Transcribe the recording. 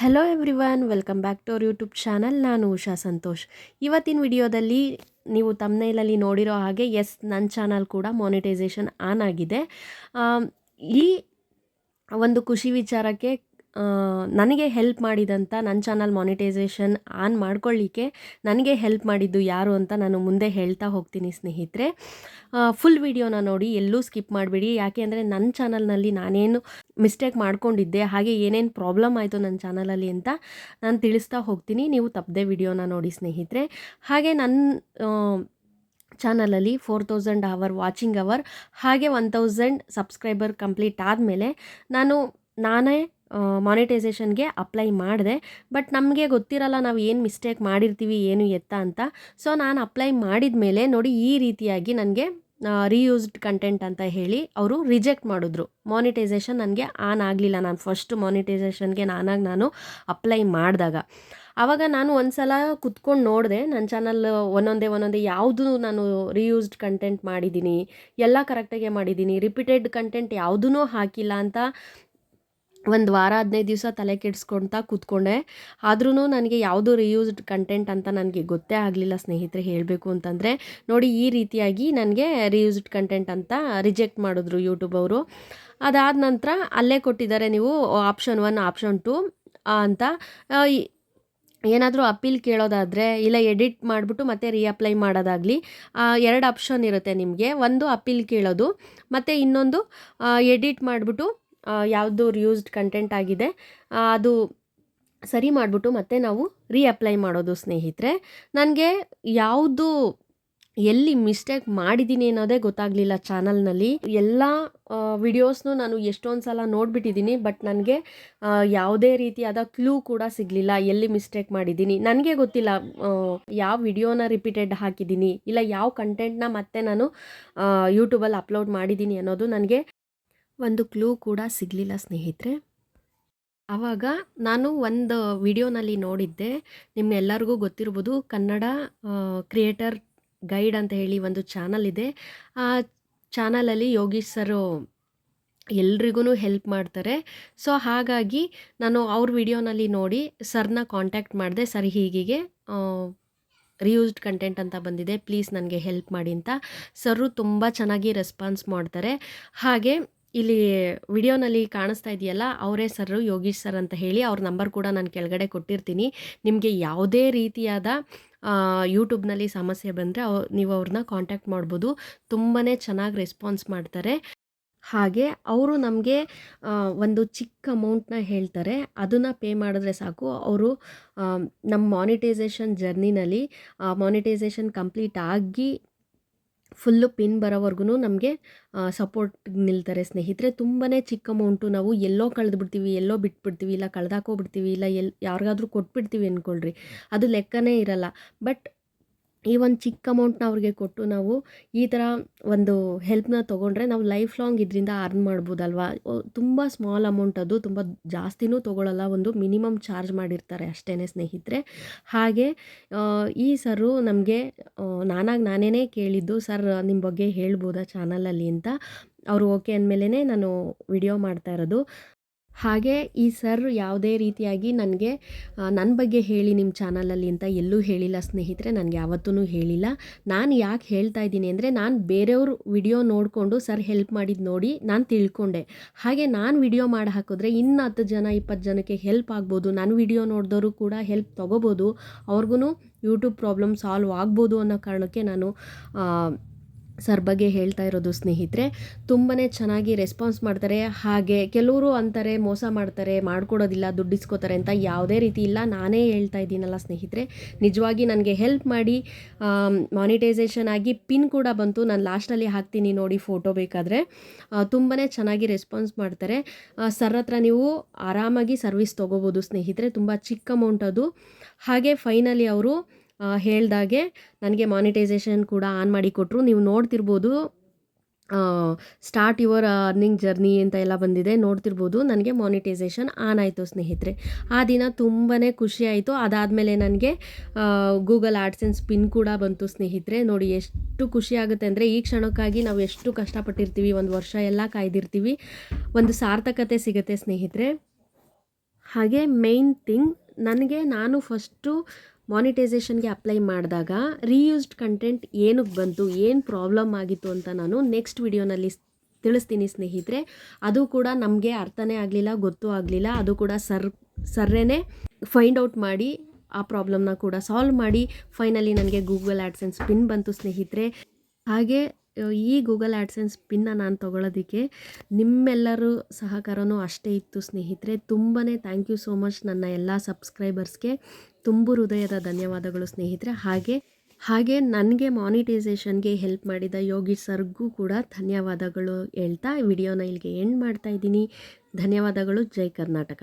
Hello everyone, welcome back to our YouTube channel. ನಾನು ಉಷಾ ಸಂತೋಷ್. ಇವತ್ತಿನ ವಿಡಿಯೋದಲ್ಲಿ ನೀವು ತಮ್ನೇಲಲ್ಲಿ ನೋಡಿರೋ ಹಾಗೆ ನನ್ನ ಚಾನಲ್ ಕೂಡ ಮಾನಿಟೈಸೇಷನ್ ಆನ್ ಆಗಿದೆ. ಈ ಒಂದು ಖುಷಿ ವಿಚಾರಕ್ಕೆ ನನಗೆ ಹೆಲ್ಪ್ ಮಾಡಿದಂಥ ನನ್ನ ಚಾನಲ್ ಮಾನಿಟೈಸೇಷನ್ ಆನ್ ಮಾಡ್ಕೊಳ್ಳಿಕ್ಕೆ ನನಗೆ ಹೆಲ್ಪ್ ಮಾಡಿದ್ದು ಯಾರು ಅಂತ ನಾನು ಮುಂದೆ ಹೇಳ್ತಾ ಹೋಗ್ತೀನಿ ಸ್ನೇಹಿತರೆ. ಫುಲ್ ವಿಡಿಯೋನ ನೋಡಿ, ಎಲ್ಲೂ ಸ್ಕಿಪ್ ಮಾಡಬೇಡಿ. ಯಾಕೆ ಅಂದರೆ ನನ್ನ ಚಾನಲ್ನಲ್ಲಿ ನಾನೇನು ಮಿಸ್ಟೇಕ್ ಮಾಡ್ಕೊಂಡಿದ್ದೆ, ಹಾಗೆ ಏನೇನು ಪ್ರಾಬ್ಲಮ್ ಆಯಿತು ನನ್ನ ಚಾನಲಲ್ಲಿ ಅಂತ ನಾನು ತಿಳಿಸ್ತಾ ಹೋಗ್ತೀನಿ. ನೀವು ತಪ್ಪದೆ ವಿಡಿಯೋನ ನೋಡಿ ಸ್ನೇಹಿತರೆ. ಹಾಗೆ ನನ್ನ ಚಾನಲಲ್ಲಿ 4000 ಅವರ್ ವಾಚಿಂಗ್ ಅವರ್ ಹಾಗೆ 1000 ಸಬ್ಸ್ಕ್ರೈಬರ್ ಕಂಪ್ಲೀಟ್ ಆದಮೇಲೆ ನಾನೇ ಮಾನಿಟೈಸೇಷನ್ಗೆ ಅಪ್ಲೈ ಮಾಡಿದೆ. ಬಟ್ ನಮಗೆ ಗೊತ್ತಿರಲ್ಲ ನಾವು ಏನು ಮಿಸ್ಟೇಕ್ ಮಾಡಿರ್ತೀವಿ ಏನು ಎತ್ತ ಅಂತ. ಸೊ ನಾನು ಅಪ್ಲೈ ಮಾಡಿದ ಮೇಲೆ ನೋಡಿ, ಈ ರೀತಿಯಾಗಿ ನನಗೆ ರೀಯೂಸ್ಡ್ ಕಂಟೆಂಟ್ ಅಂತ ಹೇಳಿ ಅವರು ರಿಜೆಕ್ಟ್ ಮಾಡಿದ್ರು. ಮಾನಿಟೈಸೇಷನ್ ನನಗೆ ಆನ್ ಆಗಲಿಲ್ಲ. ನಾನು ಫಸ್ಟ್ ಮಾನಿಟೈಸೇಷನ್ಗೆ ನಾನು ಅಪ್ಲೈ ಮಾಡಿದಾಗ ಆವಾಗ ನಾನು ಒಂದು ಸಲ ಕುತ್ಕೊಂಡು ನೋಡಿದೆ ನನ್ನ ಚಾನಲ್ ಒಂದೊಂದೇ ಯಾವುದು ನಾನು ರೀಯೂಸ್ಡ್ ಕಂಟೆಂಟ್ ಮಾಡಿದ್ದೀನಿ, ಎಲ್ಲ ಕರೆಕ್ಟಾಗೆ ಮಾಡಿದ್ದೀನಿ, ರಿಪೀಟೆಡ್ ಕಂಟೆಂಟ್ ಯಾವುದೂ ಹಾಕಿಲ್ಲ ಅಂತ ಒಂದು ವಾರ 15 ದಿವಸ ತಲೆ ಕೆಡಿಸ್ಕೊಳ್ತಾ ಕೂತ್ಕೊಂಡೆ. ಆದ್ರೂ ನನಗೆ ಯಾವುದು ರೀಯೂಸ್ಡ್ ಕಂಟೆಂಟ್ ಅಂತ ನನಗೆ ಗೊತ್ತೇ ಆಗಲಿಲ್ಲ ಸ್ನೇಹಿತರೆ. ಹೇಳಬೇಕು ಅಂತಂದರೆ ನೋಡಿ, ಈ ರೀತಿಯಾಗಿ ನನಗೆ ರೀಯೂಸ್ಡ್ ಕಂಟೆಂಟ್ ಅಂತ ರಿಜೆಕ್ಟ್ ಮಾಡಿದ್ರು ಯೂಟ್ಯೂಬ್ ಅವರು. ಅದಾದ ನಂತರ ಅಲ್ಲೇ ಕೊಟ್ಟಿದ್ದಾರೆ, ನೀವು ಆಪ್ಷನ್ 1 ಆಪ್ಷನ್ 2 ಅಂತ. ಏನಾದರೂ ಅಪೀಲ್ ಕೇಳೋದಾದರೆ ಇಲ್ಲ ಎಡಿಟ್ ಮಾಡಿಬಿಟ್ಟು ಮತ್ತೆ ರೀಅಪ್ಲೈ ಮಾಡೋದಾಗಲಿ, 2 ಆಪ್ಷನ್ ಇರುತ್ತೆ ನಿಮಗೆ. ಒಂದು ಅಪೀಲ್ ಕೇಳೋದು, ಮತ್ತು ಇನ್ನೊಂದು ಎಡಿಟ್ ಮಾಡಿಬಿಟ್ಟು ಯಾವುದು ರಿಯೂಸ್ಡ್ ಕಂಟೆಂಟ್ ಆಗಿದೆ ಅದು ಸರಿ ಮಾಡಿಬಿಟ್ಟು ಮತ್ತೆ ನಾವು ರೀಅಪ್ಲೈ ಮಾಡೋದು ಸ್ನೇಹಿತರೆ. ನನಗೆ ಯಾವುದು ಎಲ್ಲಿ ಮಿಸ್ಟೇಕ್ ಮಾಡಿದ್ದೀನಿ ಅನ್ನೋದೇ ಗೊತ್ತಾಗಲಿಲ್ಲ. ಚಾನಲ್ನಲ್ಲಿ ಎಲ್ಲ ವಿಡಿಯೋಸ್ನು ನಾನು ಎಷ್ಟೊಂದು ಸಲ ನೋಡಿಬಿಟ್ಟಿದ್ದೀನಿ, ಬಟ್ ನನಗೆ ಯಾವುದೇ ರೀತಿಯಾದ ಕ್ಲೂ ಕೂಡ ಸಿಗಲಿಲ್ಲ ಎಲ್ಲಿ ಮಿಸ್ಟೇಕ್ ಮಾಡಿದ್ದೀನಿ. ನನಗೆ ಗೊತ್ತಿಲ್ಲ ಯಾವ ವಿಡಿಯೋನ ರಿಪೀಟೆಡ್ ಹಾಕಿದ್ದೀನಿ, ಇಲ್ಲ ಯಾವ ಕಂಟೆಂಟ್ನ ಮತ್ತೆ ನಾನು ಯೂಟ್ಯೂಬಲ್ಲಿ ಅಪ್ಲೋಡ್ ಮಾಡಿದ್ದೀನಿ ಅನ್ನೋದು ನನಗೆ ಒಂದು ಕ್ಲೂ ಕೂಡ ಸಿಗಲಿಲ್ಲ ಸ್ನೇಹಿತರೆ. ಆವಾಗ ನಾನು ಒಂದು ವಿಡಿಯೋನಲ್ಲಿ ನೋಡಿದ್ದೆ, ನಿಮ್ಮೆಲ್ಲರಿಗೂ ಗೊತ್ತಿರ್ಬೋದು, ಕನ್ನಡ ಕ್ರಿಯೇಟರ್ ಗೈಡ್ ಅಂತ ಹೇಳಿ ಒಂದು ಚಾನಲ್ ಇದೆ. ಆ ಚಾನಲಲ್ಲಿ ಯೋಗೀಶ್ ಸರು ಎಲ್ರಿಗೂ ಹೆಲ್ಪ್ ಮಾಡ್ತಾರೆ. ಸೊ ಹಾಗಾಗಿ ನಾನು ಅವ್ರ ವಿಡಿಯೋನಲ್ಲಿ ನೋಡಿ ಸರ್ನ ಕಾಂಟ್ಯಾಕ್ಟ್ ಮಾಡಿದೆ. ಸರ್ ಹೀಗೆ ರೀಯೂಸ್ಡ್ ಕಂಟೆಂಟ್ ಅಂತ ಬಂದಿದೆ, ಪ್ಲೀಸ್ ನನಗೆ ಹೆಲ್ಪ್ ಮಾಡಿ ಅಂತ. ಸರು ತುಂಬ ಚೆನ್ನಾಗಿ ರೆಸ್ಪಾನ್ಸ್ ಮಾಡ್ತಾರೆ. ಹಾಗೆ ಇಲ್ಲಿ ವಿಡಿಯೋನಲ್ಲಿ ಕಾಣಿಸ್ತಾ ಇದೆಯಲ್ಲ, ಅವರೇ ಸರ್, ಯೋಗೀಶ್ ಸರ್ ಅಂತ ಹೇಳಿ. ಅವ್ರ ನಂಬರ್ ಕೂಡ ನಾನು ಕೆಳಗಡೆ ಕೊಟ್ಟಿರ್ತೀನಿ. ನಿಮಗೆ ಯಾವುದೇ ರೀತಿಯಾದ ಯೂಟ್ಯೂಬ್ನಲ್ಲಿ ಸಮಸ್ಯೆ ಬಂದರೆ ನೀವು ಅವ್ರನ್ನ ಕಾಂಟ್ಯಾಕ್ಟ್ ಮಾಡ್ಬೋದು. ತುಂಬಾ ಚೆನ್ನಾಗಿ ರೆಸ್ಪಾನ್ಸ್ ಮಾಡ್ತಾರೆ. ಹಾಗೆ ಅವರು ನಮಗೆ ಒಂದು ಚಿಕ್ಕ ಅಮೌಂಟ್ನ ಹೇಳ್ತಾರೆ, ಅದನ್ನು ಪೇ ಮಾಡಿದ್ರೆ ಸಾಕು. ಅವರು ನಮ್ಮ ಮಾನಿಟೈಸೇಷನ್ ಜರ್ನಿನಲ್ಲಿ ಮಾನಿಟೈಸೇಷನ್ ಕಂಪ್ಲೀಟ್ ಆಗಿ ಫುಲ್ಲು ಪಿನ್ ಬರೋವರೆಗೂ ನಮಗೆ ಸಪೋರ್ಟ್ ನಿಲ್ತಾರೆ ಸ್ನೇಹಿತರೆ. ತುಂಬಾ ಚಿಕ್ಕ ಅಮೌಂಟು. ನಾವು ಎಲ್ಲೋ ಕಳೆದುಬಿಡ್ತೀವಿ, ಎಲ್ಲೋ ಬಿಟ್ಬಿಡ್ತೀವಿ, ಇಲ್ಲ ಕಳೆದಾಕೋಗ್ಬಿಡ್ತೀವಿ, ಇಲ್ಲ ಯಾರಿಗಾದ್ರೂ ಕೊಟ್ಬಿಡ್ತೀವಿ ಅಂದ್ಕೊಳ್ರಿ, ಅದು ಲೆಕ್ಕನೇ ಇರಲ್ಲ. ಬಟ್ ಈ ಒಂದು ಚಿಕ್ಕ ಅಮೌಂಟ್ನ ಅವ್ರಿಗೆ ಕೊಟ್ಟು ನಾವು ಈ ಥರ ಒಂದು ಹೆಲ್ಪ್ನ ತೊಗೊಂಡ್ರೆ ನಾವು ಲೈಫ್ ಲಾಂಗ್ ಇದರಿಂದ ಅರ್ನ್ ಮಾಡ್ಬೋದಲ್ವಾ. ತುಂಬ ಸ್ಮಾಲ್ ಅಮೌಂಟ್, ಅದು ತುಂಬ ಜಾಸ್ತಿನೂ ತೊಗೊಳ್ಳಲ್ಲ, ಒಂದು ಮಿನಿಮಮ್ ಚಾರ್ಜ್ ಮಾಡಿರ್ತಾರೆ ಅಷ್ಟೇ ಸ್ನೇಹಿತರೆ. ಹಾಗೆ ಈ ಸರು ನಮಗೆ ನಾನೇ ಕೇಳಿದ್ದು, ಸರ್ ನಿಮ್ಮ ಬಗ್ಗೆ ಹೇಳ್ಬೋದಾ ಚಾನಲಲ್ಲಿ ಅಂತ. ಅವರು ಓಕೆ ಅಂದಮೇಲೆ ನಾನು ವಿಡಿಯೋ ಮಾಡ್ತಾ ಇರೋದು. ಹಾಗೆ ಈ ಸರ್ ಯಾವುದೇ ರೀತಿಯಾಗಿ ನನಗೆ ನನ್ನ ಬಗ್ಗೆ ಹೇಳಿ ನಿಮ್ಮ ಚಾನಲಲ್ಲಿ ಅಂತ ಎಲ್ಲೂ ಹೇಳಿಲ್ಲ ಸ್ನೇಹಿತರೆ. ನನಗೆ ಯಾವತ್ತೂ ಹೇಳಿಲ್ಲ. ನಾನು ಯಾಕೆ ಹೇಳ್ತಾ ಇದ್ದೀನಿ ಅಂದರೆ, ನಾನು ಬೇರೆಯವ್ರ ವಿಡಿಯೋ ನೋಡಿಕೊಂಡು ಸರ್ ಹೆಲ್ಪ್ ಮಾಡಿದ್ದು ನೋಡಿ ನಾನು ತಿಳ್ಕೊಂಡೆ. ಹಾಗೆ ನಾನು ವಿಡಿಯೋ ಮಾಡಿ ಹಾಕಿದ್ರೆ ಇನ್ನು 10 ಜನ 20 ಜನಕ್ಕೆ ಹೆಲ್ಪ್ ಆಗ್ಬೋದು. ನನ್ನ ವಿಡಿಯೋ ನೋಡಿದವರು ಕೂಡ ಹೆಲ್ಪ್ ತೊಗೋಬೋದು, ಅವ್ರಿಗೂ ಯೂಟ್ಯೂಬ್ ಪ್ರಾಬ್ಲಮ್ ಸಾಲ್ವ್ ಆಗ್ಬೋದು ಅನ್ನೋ ಕಾರಣಕ್ಕೆ ನಾನು ಸರ್ ಬಗ್ಗೆ ಹೇಳ್ತಾ ಇರೋದು ಸ್ನೇಹಿತರೆ. ತುಂಬಾ ಚೆನ್ನಾಗಿ ರೆಸ್ಪಾನ್ಸ್ ಮಾಡ್ತಾರೆ. ಹಾಗೆ ಕೆಲವರು ಅಂತಾರೆ ಮೋಸ ಮಾಡ್ತಾರೆ, ಮಾಡ್ಕೊಡೋದಿಲ್ಲ, ದುಡ್ಡು ಇಸ್ಕೋತಾರೆ ಅಂತ. ಯಾವುದೇ ರೀತಿ ಇಲ್ಲ, ನಾನೇ ಹೇಳ್ತಾ ಇದ್ದೀನಲ್ಲ ಸ್ನೇಹಿತರೆ. ನಿಜವಾಗಿ ನನಗೆ ಹೆಲ್ಪ್ ಮಾಡಿ ಮಾನಿಟೈಸೇಷನ್ ಆಗಿ ಪಿನ್ ಕೂಡ ಬಂತು. ನಾನು ಲಾಸ್ಟಲ್ಲಿ ಹಾಕ್ತೀನಿ ನೋಡಿ ಫೋಟೋ ಬೇಕಾದರೆ. ತುಂಬಾ ಚೆನ್ನಾಗಿ ರೆಸ್ಪಾನ್ಸ್ ಮಾಡ್ತಾರೆ. ಸರ್ ಹತ್ರ ನೀವು ಆರಾಮಾಗಿ ಸರ್ವಿಸ್ ತೊಗೋಬೋದು ಸ್ನೇಹಿತರೆ. ತುಂಬ ಚಿಕ್ಕ ಅಮೌಂಟ್ ಅದು. ಹಾಗೆ ಫೈನಲಿ ಅವರು ಹೇಳ್ದಾಗೆ ನನಗೆ ಮಾನಿಟೈಸೇಷನ್ ಕೂಡ ಆನ್ ಮಾಡಿ ಕೊಟ್ಟರು. ನೀವು ನೋಡ್ತಿರ್ಬೋದು, ಸ್ಟಾರ್ಟ್ ಯುವರ್ ಅರ್ನಿಂಗ್ ಜರ್ನಿ ಅಂತ ಎಲ್ಲ ಬಂದಿದೆ, ನೋಡ್ತಿರ್ಬೋದು. ನನಗೆ ಮಾನಿಟೈಸೇಷನ್ ಆನ್ ಆಯಿತು ಸ್ನೇಹಿತರೆ. ಆ ದಿನ ತುಂಬಾ ಖುಷಿ ಆಯಿತು. ಅದಾದಮೇಲೆ ನನಗೆ ಗೂಗಲ್ ಆಡ್ಸೆನ್ಸ್ ಪಿನ್ ಕೂಡ ಬಂತು ಸ್ನೇಹಿತರೆ. ನೋಡಿ ಎಷ್ಟು ಖುಷಿ ಆಗುತ್ತೆ ಅಂದರೆ, ಈ ಕ್ಷಣಕ್ಕಾಗಿ ನಾವು ಎಷ್ಟು ಕಷ್ಟಪಟ್ಟಿರ್ತೀವಿ, 1 ವರ್ಷ ಎಲ್ಲ ಕಾಯ್ದಿರ್ತೀವಿ, ಒಂದು ಸಾರ್ಥಕತೆ ಸಿಗುತ್ತೆ ಸ್ನೇಹಿತರೆ. ಹಾಗೆ ಮೇಯ್ನ್ ಥಿಂಗ್ ನಾನು ಫಸ್ಟು ಮಾನಿಟೈಸೇಷನ್ಗೆ ಅಪ್ಲೈ ಮಾಡಿದಾಗ ರೀಯೂಸ್ಡ್ ಕಂಟೆಂಟ್ ಏನಕ್ಕೆ ಬಂತು, ಏನು ಪ್ರಾಬ್ಲಮ್ ಆಗಿತ್ತು ಅಂತ ನಾನು ನೆಕ್ಸ್ಟ್ ವಿಡಿಯೋನಲ್ಲಿ ತಿಳಿಸ್ತೀನಿ ಸ್ನೇಹಿತರೆ. ಅದು ಕೂಡ ನಮಗೆ ಅರ್ಥನೇ ಆಗಲಿಲ್ಲ, ಗೊತ್ತೂ ಆಗಲಿಲ್ಲ. ಅದು ಕೂಡ ಸರ್ರೇನೆ ಫೈಂಡ್ ಔಟ್ ಮಾಡಿ ಆ ಪ್ರಾಬ್ಲಮ್ನ ಕೂಡ ಸಾಲ್ವ್ ಮಾಡಿ ಫೈನಲಿ ನನಗೆ ಗೂಗಲ್ ಆ್ಯಡ್ಸೆನ್ಸ್ ಪಿನ್ ಬಂತು ಸ್ನೇಹಿತರೆ. ಹಾಗೆ ಈ ಗೂಗಲ್ ಆ್ಯಡ್ಸೆನ್ಸ್ ಪಿನ್ನ ನಾನು ತೊಗೊಳೋದಕ್ಕೆ ನಿಮ್ಮೆಲ್ಲರೂ ಸಹಕಾರನೂ ಅಷ್ಟೇ ಇತ್ತು ಸ್ನೇಹಿತರೆ. ತುಂಬಾ ಥ್ಯಾಂಕ್ ಯು ಸೋ ಮಚ್ ನನ್ನ ಎಲ್ಲ ಸಬ್ಸ್ಕ್ರೈಬರ್ಸ್ಗೆ. ತುಂಬು ಹೃದಯದ ಧನ್ಯವಾದಗಳು ಸ್ನೇಹಿತರೆ. ಹಾಗೆ ನನಗೆ ಮಾನಿಟೈಸೇಷನ್ಗೆ ಹೆಲ್ಪ್ ಮಾಡಿದ ಯೋಗಿ ಸರ್ಗೂ ಕೂಡ ಧನ್ಯವಾದಗಳು ಹೇಳ್ತಾ ವಿಡಿಯೋನ ಇಲ್ಲಿಗೆ ಎಂಡ್ ಮಾಡ್ತಾ ಇದ್ದೀನಿ. ಧನ್ಯವಾದಗಳು. ಜೈ ಕರ್ನಾಟಕ.